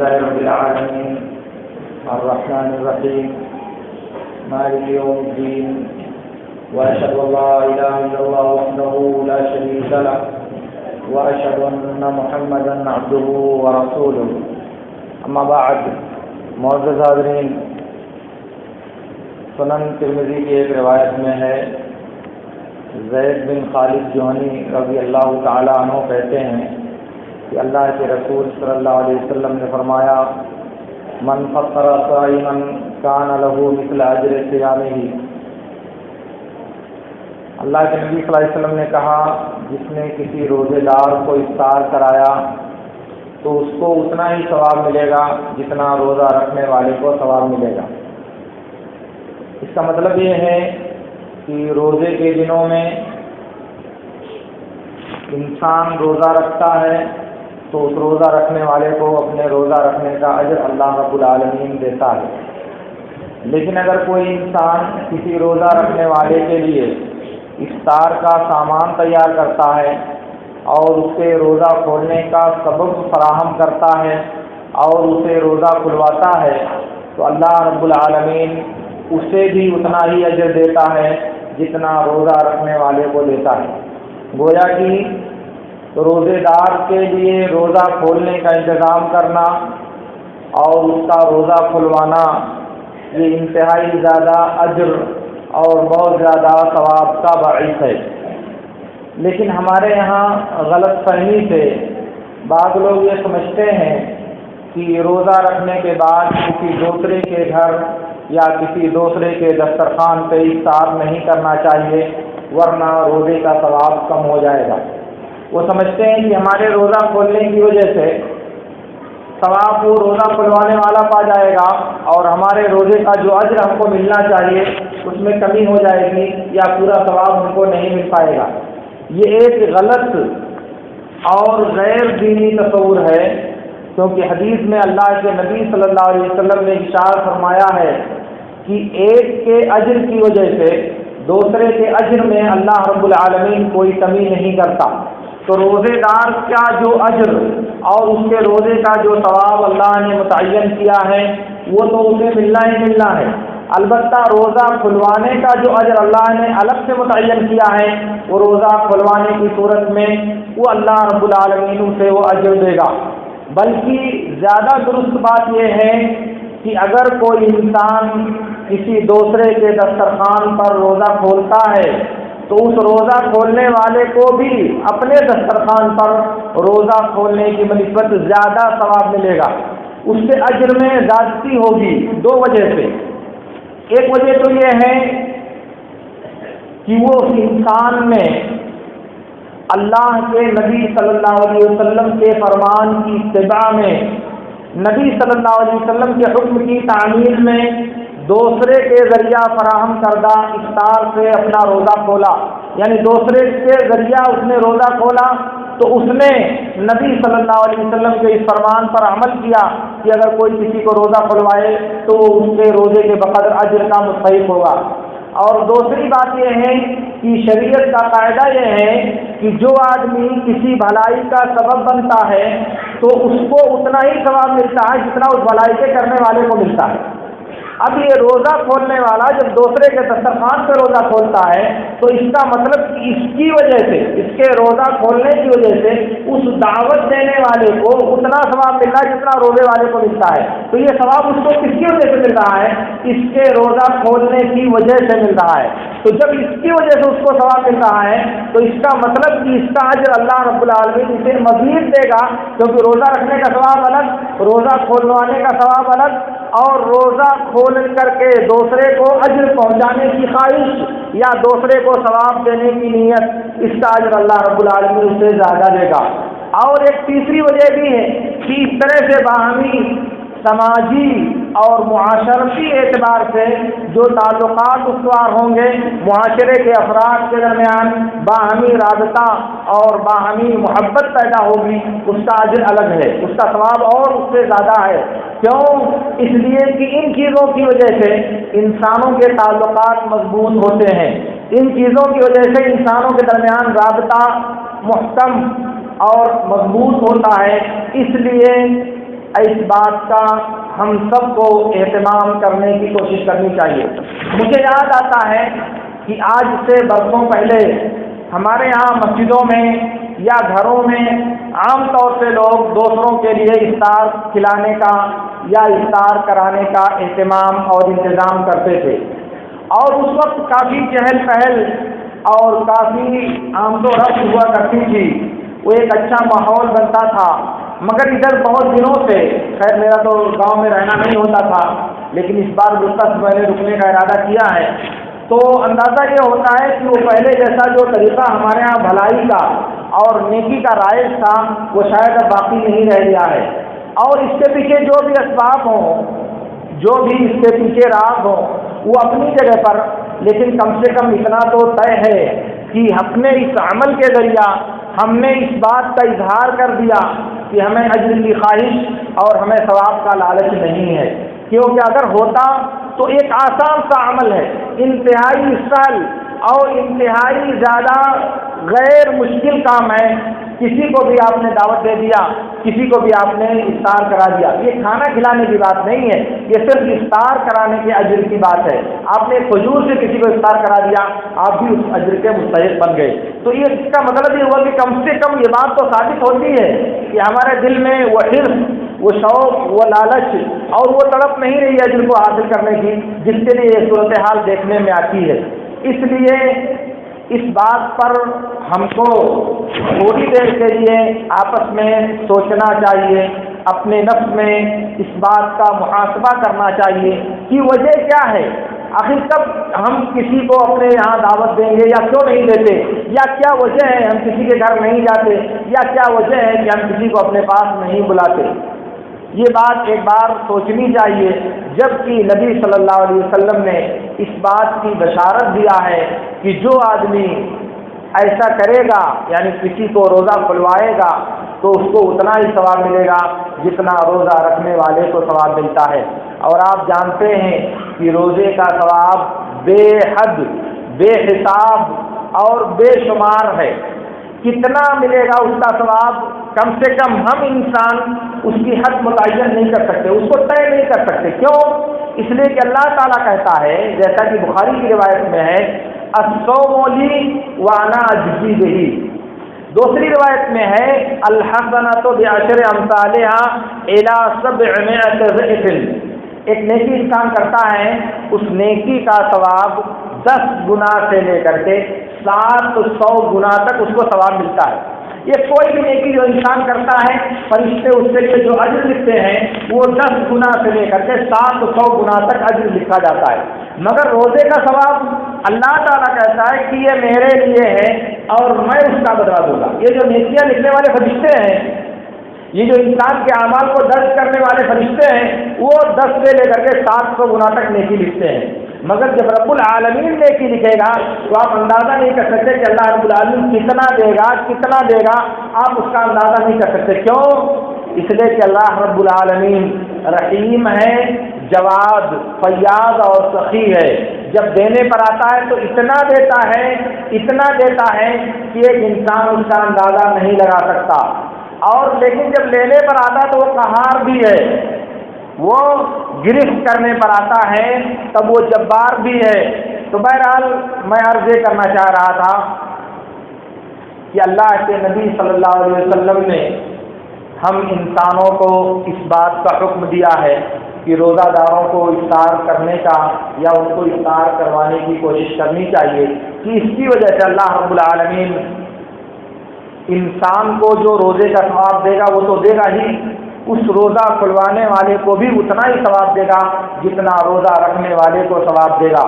لله رب العالمين الرحمن الرحيم مالك يوم الدين وأشهد أن لا إله إلا الله وحده لا شريك له وأشهد أن محمدا عبده ورسوله اما بعد. معزز حاضرین، سنن ترمذی کی ایک روایت میں ہے، زید بن خالد جوہنی رضی اللہ تعالی عنہ کہتے ہیں کہ اللہ کے رسول صلی اللہ علیہ وسلم نے فرمایا، من فطر صائما کان لہ مثل اجر صیامہ. اللہ کے نبی صلی اللہ علیہ وسلم نے کہا، جس نے کسی روزے دار کو افطار کرایا تو اس کو اتنا ہی ثواب ملے گا جتنا روزہ رکھنے والے کو ثواب ملے گا. اس کا مطلب یہ ہے کہ روزے کے دنوں میں انسان روزہ رکھتا ہے تو اس روزہ رکھنے والے کو اپنے روزہ رکھنے کا اجر اللہ رب العالمین دیتا ہے. لیکن اگر کوئی انسان کسی روزہ رکھنے والے کے لیے افطار کا سامان تیار کرتا ہے اور اسے روزہ کھولنے کا سبب فراہم کرتا ہے اور اسے روزہ کھلواتا ہے تو اللہ رب العالمین اسے بھی اتنا ہی اجر دیتا ہے جتنا روزہ رکھنے والے کو دیتا ہے. گویا کہ روزے دار کے لیے روزہ کھولنے کا انتظام کرنا اور اس کا روزہ کھلوانا یہ انتہائی زیادہ اجر اور بہت زیادہ ثواب کا باعث ہے. لیکن ہمارے یہاں غلط فہمی سے بعض لوگ یہ سمجھتے ہیں کہ روزہ رکھنے کے بعد کسی دوسرے کے گھر یا کسی دوسرے کے دسترخوان پہ افطار نہیں کرنا چاہیے ورنہ روزے کا ثواب کم ہو جائے گا. وہ سمجھتے ہیں کہ ہمارے روزہ کھولنے کی وجہ سے ثواب وہ روزہ کھلوانے والا پا جائے گا اور ہمارے روزے کا جو اجر ہم کو ملنا چاہیے اس میں کمی ہو جائے گی یا پورا ثواب ہم کو نہیں مل پائے گا. یہ ایک غلط اور غیر دینی تصور ہے، کیونکہ حدیث میں اللہ کے نبی صلی اللہ علیہ وسلم نے ارشاد فرمایا ہے کہ ایک کے اجر کی وجہ سے دوسرے کے اجر میں اللہ رب العالمین کوئی کمی نہیں کرتا. تو روزے دار کا جو اجر اور اس کے روزے کا جو ثواب اللہ نے متعین کیا ہے وہ تو اسے ملنا ہی ملنا ہے. البتہ روزہ کھلوانے کا جو اجر اللہ نے الگ سے متعین کیا ہے وہ روزہ کھلوانے کی صورت میں وہ اللہ رب العالمین سے وہ اجر دے گا. بلکہ زیادہ درست بات یہ ہے کہ اگر کوئی انسان کسی دوسرے کے دسترخوان پر روزہ کھولتا ہے تو اس روزہ کھولنے والے کو بھی اپنے دسترخوان پر روزہ کھولنے کی بنسبت زیادہ ثواب ملے گا. اس سے اجر میں زیادتی ہوگی دو وجہ سے. ایک وجہ تو یہ ہے کہ وہ انسان نے اللہ کے نبی صلی اللہ علیہ وسلم کے فرمان کی اتباع میں، نبی صلی اللہ علیہ وسلم کے حکم کی تعمیل میں دوسرے کے ذریعہ فراہم کردہ افطار سے اپنا روزہ کھولا. یعنی دوسرے کے ذریعہ اس نے روزہ کھولا تو اس نے نبی صلی اللہ علیہ وسلم کے اس فرمان پر عمل کیا کہ اگر کوئی کسی کو روزہ کھلوائے تو اس کے روزے کے بقدر اجر کا مستحق ہوگا. اور دوسری بات یہ ہے کہ شریعت کا قاعدہ یہ ہے کہ جو آدمی کسی بھلائی کا سبب بنتا ہے تو اس کو اتنا ہی ثواب ملتا ہے جتنا اس بھلائی کے کرنے والے کو ملتا ہے. اب یہ روزہ کھولنے والا جب دوسرے کے دسترخوان پہ روزہ کھولتا ہے تو اس کا مطلب کہ اس کی وجہ سے، اس کے روزہ کھولنے کی وجہ سے اس دعوت دینے والے کو اتنا ثواب مل رہا ہے جتنا روزے والے کو ملتا ہے. تو یہ ثواب اس کو کس کی وجہ سے مل رہا ہے؟ اس کے روزہ کھولنے کی وجہ سے مل رہا ہے. تو جب اس کی وجہ سے اس کو ثواب مل رہا ہے تو اس کا مطلب کہ اس کا اجر اللہ رب العالمین اسے مزید دے گا، کیونکہ روزہ رکھنے کا ثواب الگ، روزہ کھولوانے کا ثواب الگ، اور روزہ کھول کر کے دوسرے کو اجر پہنچانے کی خواہش یا دوسرے کو ثواب دینے کی نیت، اس کا اجر اللہ رب العالمین اسے زیادہ دے گا. اور ایک تیسری وجہ بھی ہے کہ اس طرح سے باہمی سماجی اور معاشرتی اعتبار سے جو تعلقات استوار ہوں گے، معاشرے کے افراد کے درمیان باہمی رابطہ اور باہمی محبت پیدا ہوگی، اس کا اجر الگ ہے، اس کا ثواب اور اس سے زیادہ ہے. کیوں؟ اس لیے کہ ان چیزوں کی وجہ سے انسانوں کے تعلقات مضبوط ہوتے ہیں، ان چیزوں کی وجہ سے انسانوں کے درمیان رابطہ محکم اور مضبوط ہوتا ہے. اس لیے اس بات کا ہم سب کو اہتمام کرنے کی کوشش کرنی چاہیے۔ مجھے یاد آتا ہے کہ آج سے برسوں پہلے ہمارے یہاں مسجدوں میں یا گھروں میں عام طور سے لوگ دوسروں کے لیے افطار کھلانے کا یا افطار کرانے کا اہتمام اور انتظام کرتے تھے، اور اس وقت کافی چہل پہل اور کافی آمد و رفت ہوا کرتی تھی، وہ ایک اچھا ماحول بنتا تھا۔ مگر ادھر بہت دنوں سے، خیر میرا تو گاؤں میں رہنا نہیں ہوتا تھا، لیکن اس بار گزشتہ میں نے رکنے کا ارادہ کیا ہے، تو اندازہ یہ ہوتا ہے کہ وہ پہلے جیسا جو طریقہ ہمارے ہاں بھلائی کا اور نیکی کا رائج تھا وہ شاید اب باقی نہیں رہ گیا ہے، اور اس کے پیچھے جو بھی اسباب ہوں، جو بھی اس کے پیچھے راز ہوں، وہ اپنی جگہ پر، لیکن کم سے کم اتنا تو طے ہے کہ اپنے اس عمل کے ذریعہ ہم نے اس بات کا اظہار کر دیا کہ ہمیں اجر کی خواہش اور ہمیں ثواب کا لالچ نہیں ہے، کیونکہ اگر ہوتا تو ایک آسان سا عمل ہے، انتہائی سہل اور انتہائی زیادہ غیر مشکل کام ہے۔ کسی کو بھی آپ نے دعوت دے دیا، کسی کو بھی آپ نے افطار کرا دیا، یہ کھانا کھلانے کی بات نہیں ہے، یہ صرف افطار کرانے کے اجر کی بات ہے۔ آپ نے فضول سے کسی کو افطار کرا دیا، آپ بھی اس اجر کے مستحق بن گئے۔ تو یہ اس کا مطلب یہ ہوا کہ کم سے کم یہ بات تو ثابت ہوتی ہے کہ ہمارے دل میں وہ حرص، وہ شوق، وہ لالچ اور وہ تڑپ نہیں رہی اجر کو حاصل کرنے کی، جس کے لیے یہ صورتحال دیکھنے میں آتی ہے۔ اس لیے اس بات پر ہم کو تھوڑی دیر کے لیے آپس میں سوچنا چاہیے، اپنے نفس میں اس بات کا محاسبہ کرنا چاہیے کہ وجہ کیا ہے، آخر کب ہم کسی کو اپنے یہاں دعوت دیں گے یا کیوں نہیں دیتے، یا کیا وجہ ہے ہم کسی کے گھر نہیں جاتے، یا کیا وجہ ہے کہ ہم کسی کو اپنے پاس نہیں بلاتے۔ یہ بات ایک بار سوچنی چاہیے، جبکہ نبی صلی اللہ علیہ وسلم نے اس بات کی بشارت دیا ہے کہ جو آدمی ایسا کرے گا، یعنی کسی کو روزہ کھلوائے گا، تو اس کو اتنا ہی ثواب ملے گا جتنا روزہ رکھنے والے کو ثواب ملتا ہے۔ اور آپ جانتے ہیں کہ روزے کا ثواب بے حد، بے حساب اور بے شمار ہے۔ کتنا ملے گا اس کا ثواب، کم سے کم ہم انسان اس کی حد متعین نہیں کر سکتے، اس کو طے نہیں کر سکتے۔ کیوں؟ اس لیے کہ اللہ تعالیٰ کہتا ہے، جیسا کہ بخاری کی روایت میں ہے، الصوم لی وانا اجزی بہ۔ دوسری روایت میں ہے الحسنۃ بعشر امثالها الی 700 ضعف۔ ایک نیکی انسان کرتا ہے، اس نیکی کا ثواب 10 گنا سے لے کر کے 700 گنا تک اس کو ثواب ملتا ہے۔ یہ کوئی بھی نیکی جو انسان کرتا ہے، فرشتے اس کے لیے جو اجر لکھتے ہیں وہ 10 گنا سے لے کر کے 700 گنا تک اجر لکھا جاتا ہے۔ مگر روزے کا ثواب اللہ تعالیٰ کہتا ہے کہ یہ میرے لیے ہے اور میں اس کا بدلہ دوں گا۔ یہ جو نیکیاں لکھنے والے فرشتے ہیں، یہ جو انسان کے اعمال کو درج کرنے والے فرشتے ہیں، وہ 10 سے لے کر کے 700 گنا تک نیکی لکھتے ہیں۔ مگر جب رب العالمین نیکی لکھے گا تو آپ اندازہ نہیں کر سکتے کہ اللہ رب العالمین کتنا دے گا، آپ اس کا اندازہ نہیں کر سکتے۔ کیوں؟ اس لیے کہ اللہ رب العالمین رحیم ہے، جواد، فیاض اور سخی ہے۔ جب دینے پر آتا ہے تو اتنا دیتا ہے کہ ایک انسان اس کا اندازہ نہیں لگا سکتا، اور لیکن جب لینے پر آتا ہے تو وہ قہار بھی ہے، وہ گرفت کرنے پر آتا ہے تب وہ جبار بھی ہے۔ تو بہرحال میں عرض یہ کرنا چاہ رہا تھا کہ اللہ کے نبی صلی اللہ علیہ وسلم نے ہم انسانوں کو اس بات کا حکم دیا ہے کہ روزہ داروں کو افطار کرنے کا یا ان کو افطار کروانے کی کوشش کرنی چاہیے، کہ اس کی وجہ سے اللہ رب العالمین انسان کو جو روزے کا ثواب دے گا وہ تو دے گا ہی، اس روزہ کھلوانے والے کو بھی اتنا ہی ثواب دے گا جتنا روزہ رکھنے والے کو ثواب دے گا۔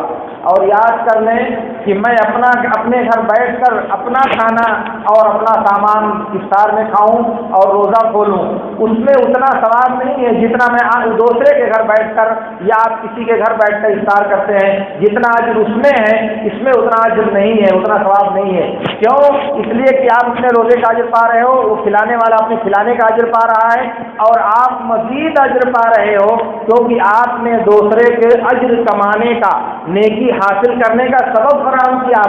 اور یاد کر لیں کہ میں اپنے گھر بیٹھ کر اپنا کھانا اور اپنا سامان افطار میں کھاؤں اور روزہ کھولوں، اس میں اتنا ثواب نہیں ہے جتنا میں دوسرے کے گھر بیٹھ کر یا آپ کسی کے گھر بیٹھ کر افطار کرتے ہیں، جتنا اجر اس میں ہے اس میں اتنا اجر نہیں ہے، اتنا ثواب نہیں ہے۔ کیوں؟ اس لیے کہ آپ اپنے روزے کا اجر پا رہے ہو، وہ کھلانے والا اپنے کھلانے کا اجر پا رہا ہے، اور آپ مزید اجر پا رہے ہو، کیونکہ آپ نے دوسرے کے اجر کمانے کا، نیکی حاصل کرنے کا سبب فراہم کیا،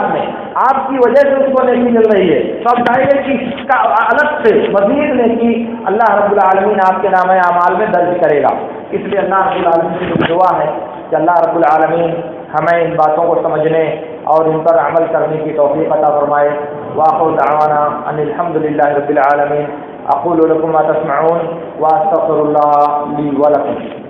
آپ کی وجہ سے اس کو نیکی مل رہی ہے، تو اب ظاہر ہے کہ اس کا الگ سے مزید نیکی اللہ رب العالمین آپ کے نامہ اعمال میں درج کرے گا۔ اس لیے اللہ رب العالمین کی دعا ہے کہ اللہ رب العالمین ہمیں ان باتوں کو سمجھنے اور ان پر عمل کرنے کی توفیق عطا فرمائے۔ وآخر دعوانا ان الحمد للہ رب العالمین۔ اقول لکم ما تسمعون واستغفر اللہ لی ولکم۔